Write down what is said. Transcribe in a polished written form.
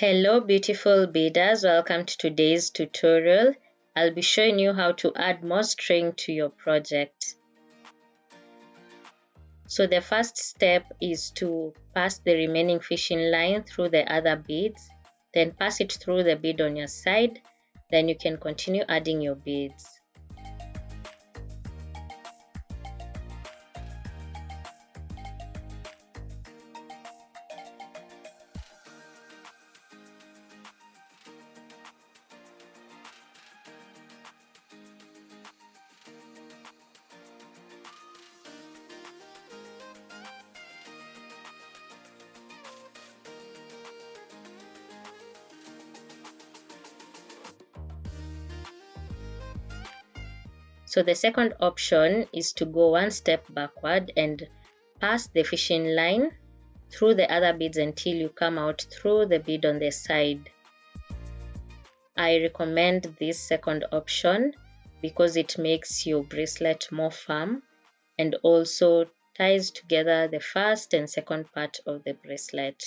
Hello beautiful beaders, welcome to today's tutorial. I'll be showing you how to add more string to your project. So the first step is to pass the remaining fishing line through the other beads, then pass it through the bead on your side, then you can continue adding your beads. So the second option is to go one step backward and pass the fishing line through the other beads until you come out through the bead on the side. I recommend this second option because it makes your bracelet more firm and also ties together the first and second part of the bracelet.